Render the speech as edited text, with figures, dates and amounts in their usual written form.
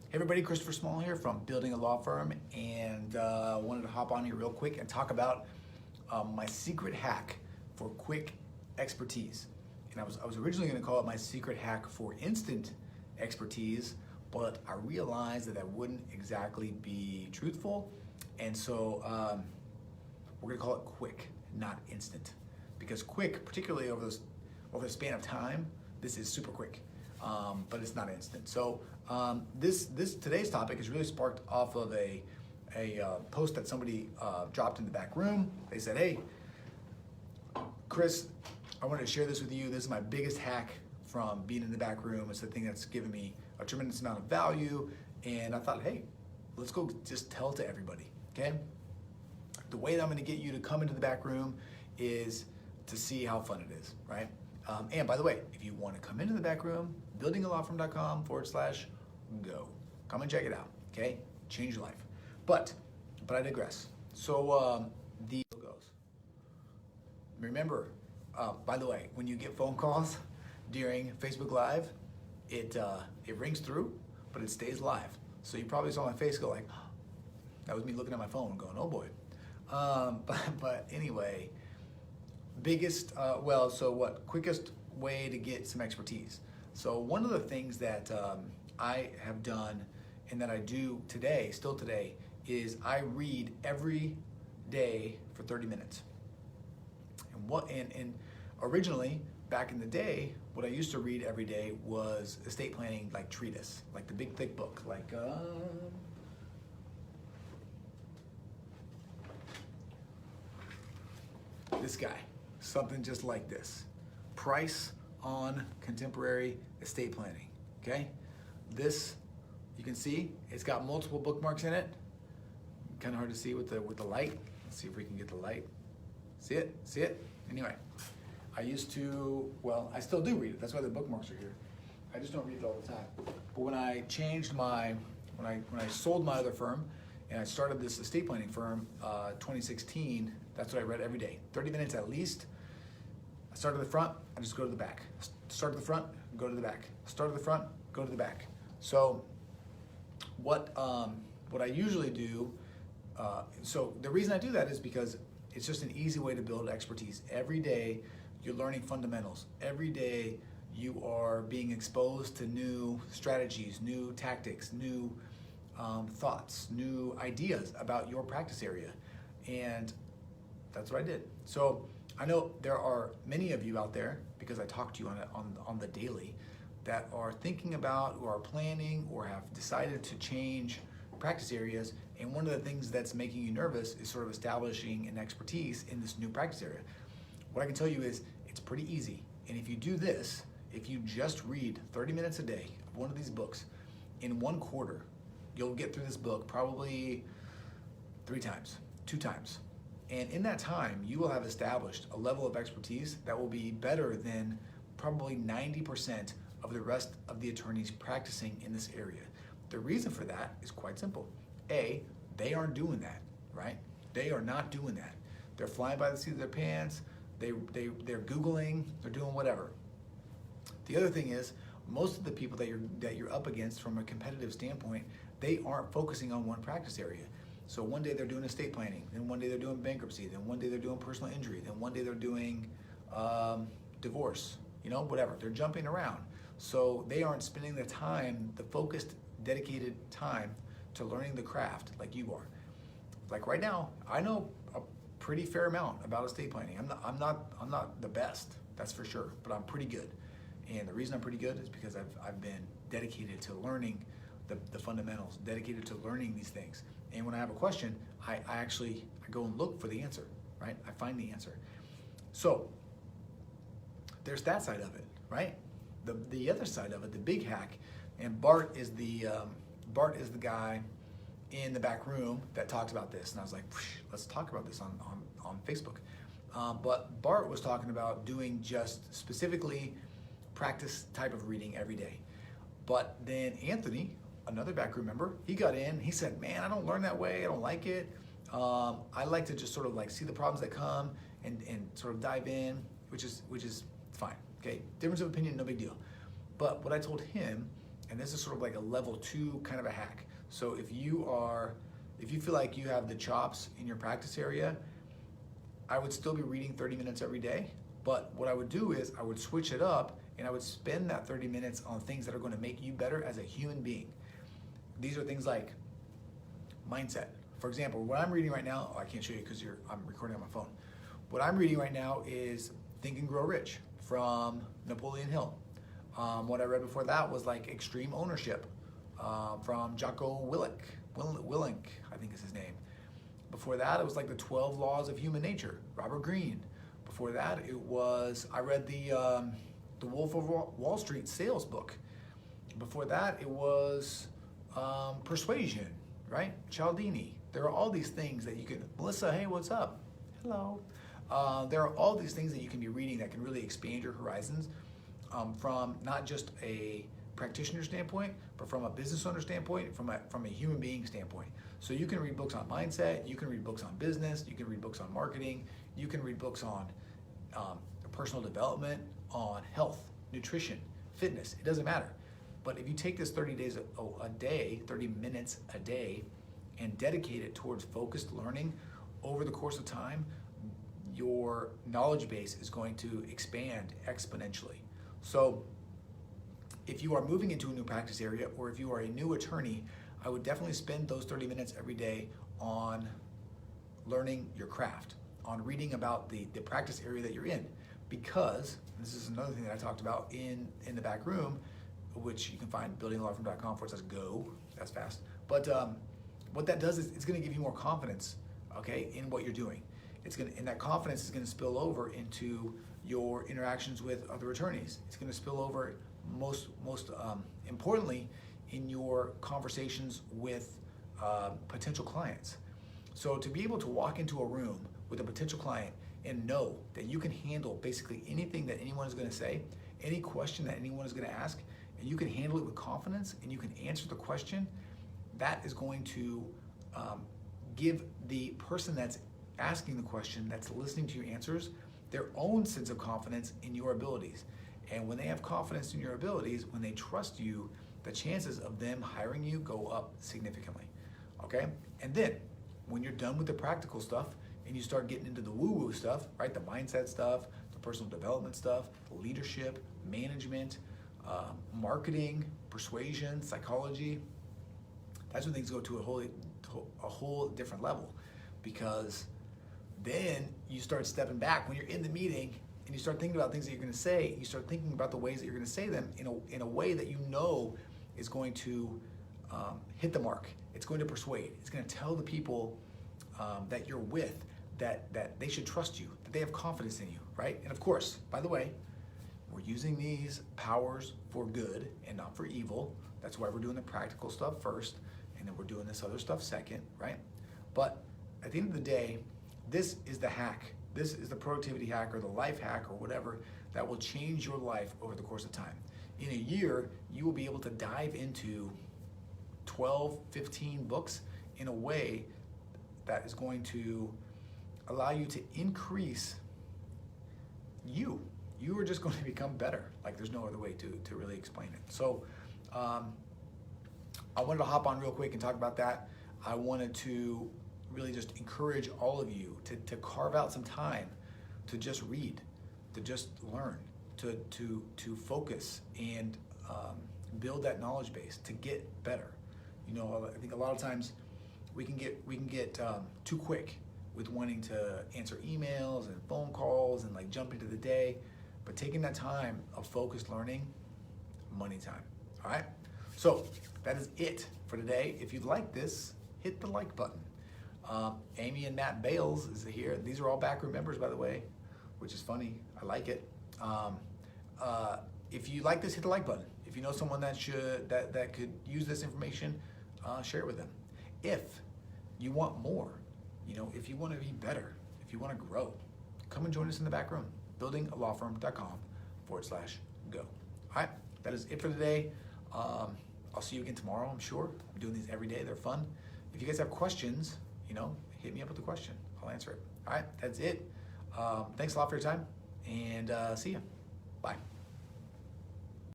Hey everybody, Christopher Small here from Building a Law Firm, and wanted to hop on here real quick and talk about my secret hack for quick expertise. And I was originally going to call it my secret hack for instant expertise, but I realized that wouldn't exactly be truthful, and so we're going to call it quick, not instant, because quick, particularly over the span of time, this is super quick. But it's not instant. So today's topic is really sparked off of a post that somebody dropped in the back room. They said, "Hey, Chris, I wanted to share this with you. This is my biggest hack from being in the back room. It's the thing that's given me a tremendous amount of value." And I thought, hey, let's go just tell it to everybody. Okay. The way that I'm going to get you to come into the back room is to see how fun it is, right? And by the way, if you want to come into the back room, buildingalawfirm.com/go. Come and check it out, okay? Change your life. But I digress. So the goes. Remember, by the way, when you get phone calls during Facebook Live, it rings through, but it stays live. So you probably saw my face go like, oh, that was me looking at my phone going, oh boy. But anyway, quickest way to get some expertise. So one of the things that I have done and that I do today, still today, is I read every day for 30 minutes. And originally, back in the day, what I used to read every day was estate planning, like treatise, like the big thick book, like this guy. Something just like this. Price on Contemporary Estate Planning, okay? This, you can see, it's got multiple bookmarks in it. Kind of hard to see with the light. Let's see if we can get the light. See it? See it? Anyway, I used to, well, I still do read it. That's why the bookmarks are here. I just don't read it all the time. But when I changed when I sold my other firm and I started this estate planning firm, 2016, that's what I read every day. 30 minutes at least. I start at the front, I just go to the back. Start at the front, go to the back. Start at the front, go to the back. So what I usually do, so the reason I do that is because it's just an easy way to build expertise. Every day you're learning fundamentals. Every day you are being exposed to new strategies, new tactics, new thoughts, new ideas about your practice area. And that's what I did. So I know there are many of you out there, because I talk to you on the daily, that are thinking about or are planning or have decided to change practice areas. And one of the things that's making you nervous is sort of establishing an expertise in this new practice area. What I can tell you is it's pretty easy. And if you do this, if you just read 30 minutes a day of one of these books, in 1 quarter, you'll get through this book probably 3 times, 2 times. And in that time, you will have established a level of expertise that will be better than probably 90% of the rest of the attorneys practicing in this area. The reason for that is quite simple. A, they aren't doing that, right? They are not doing that. They're flying by the seat of their pants, they're Googling, they're doing whatever. The other thing is, most of the people that you're up against from a competitive standpoint, they aren't focusing on one practice area. So one day they're doing estate planning, then one day they're doing bankruptcy, then one day they're doing personal injury, then one day they're doing divorce, whatever. They're jumping around. So they aren't spending the time, the focused, dedicated time to learning the craft like you are. Like right now, I know a pretty fair amount about estate planning. I'm not the best, that's for sure, but I'm pretty good. And the reason I'm pretty good is because I've been dedicated to learning the fundamentals, dedicated to learning these things. And when I have a question, I go and look for the answer, right? I find the answer. So there's that side of it, right? The other side of it, the big hack, and Bart is the guy in the back room that talks about this. And I was like, let's talk about this on Facebook. But Bart was talking about doing just specifically practice type of reading every day. But then Anthony, another backroom member, he got in, he said, man, I don't learn that way, I don't like it. I like to just sort of like see the problems that come and sort of dive in, which is fine, okay? Difference of opinion, no big deal. But what I told him and this is sort of like a level 2 kind of a hack. So if you feel like you have the chops in your practice area, I would still be reading 30 minutes every day. But what I would do is I would switch it up and I would spend that 30 minutes on things that are going to make you better as a human being. These are things like mindset. For example, what I'm reading right now, I can't show you because I'm recording on my phone. What I'm reading right now is Think and Grow Rich from Napoleon Hill. What I read before that was like Extreme Ownership from Jocko Willink, I think is his name. Before that, it was like the 12 Laws of Human Nature, Robert Greene. Before that, I read the Wolf of Wall Street sales book. Before that, it was Persuasion, right? Cialdini. There are all these things that you can, Melissa, hey, what's up? Hello. There are all these things that you can be reading that can really expand your horizons from not just a practitioner standpoint, but from a business owner standpoint, from a human being standpoint. So you can read books on mindset, you can read books on business, you can read books on marketing, you can read books on personal development, on health, nutrition, fitness, it doesn't matter. But if you take this 30 days a day, 30 minutes a day, and dedicate it towards focused learning over the course of time, your knowledge base is going to expand exponentially. So if you are moving into a new practice area, or if you are a new attorney, I would definitely spend those 30 minutes every day on learning your craft, on reading about the practice area that you're in. Because, this is another thing that I talked about in the back room, which you can find buildingalawfirm.com/go, that's fast. But what that does is it's gonna give you more confidence, okay, in what you're doing. And that confidence is gonna spill over into your interactions with other attorneys. It's gonna spill over most importantly in your conversations with potential clients. So to be able to walk into a room with a potential client and know that you can handle basically anything that anyone is gonna say, any question that anyone is gonna ask, and you can handle it with confidence and you can answer the question, that is going to give the person that's asking the question, that's listening to your answers, their own sense of confidence in your abilities. And when they have confidence in your abilities, when they trust you, the chances of them hiring you go up significantly, okay? And then, when you're done with the practical stuff and you start getting into the woo-woo stuff, right? The mindset stuff, the personal development stuff, leadership, management, marketing, persuasion, psychology, that's when things go to a whole different level. Because then you start stepping back when you're in the meeting and you start thinking about things that you're gonna say, you start thinking about the ways that you're gonna say them in a way that you know is going to hit the mark. It's going to persuade. It's gonna tell the people that you're with that they should trust you, that they have confidence in you, right? And of course, by the way, we're using these powers for good and not for evil. That's why we're doing the practical stuff first, and then we're doing this other stuff second, right? But at the end of the day, this is the hack. This is the productivity hack or the life hack or whatever that will change your life over the course of time. In a year, you will be able to dive into 12, 15 books in a way that is going to allow you to increase you. You are just going to become better. Like there's no other way to really explain it. So I wanted to hop on real quick and talk about that. I wanted to really just encourage all of you to carve out some time to just read, to just learn, to focus and build that knowledge base to get better. You know, I think a lot of times we can get too quick with wanting to answer emails and phone calls and like jump into the day, but taking that time of focused learning, money time. All right. So that is it for today. If you like this, hit the like button. Amy and Matt Bales is here. These are all Backroom members, by the way, which is funny. I like it. If you like this, hit the like button. If you know someone that could use this information, share it with them. If you want more, you know, if you want to be better, if you want to grow, come and join us in the back room, buildingalawfirm.com/go. All right, that is it for today. I'll see you again tomorrow, I'm sure. I'm doing these every day. They're fun. If you guys have questions, you know, hit me up with a question. I'll answer it. All right, that's it. Thanks a lot for your time, and see you. Bye.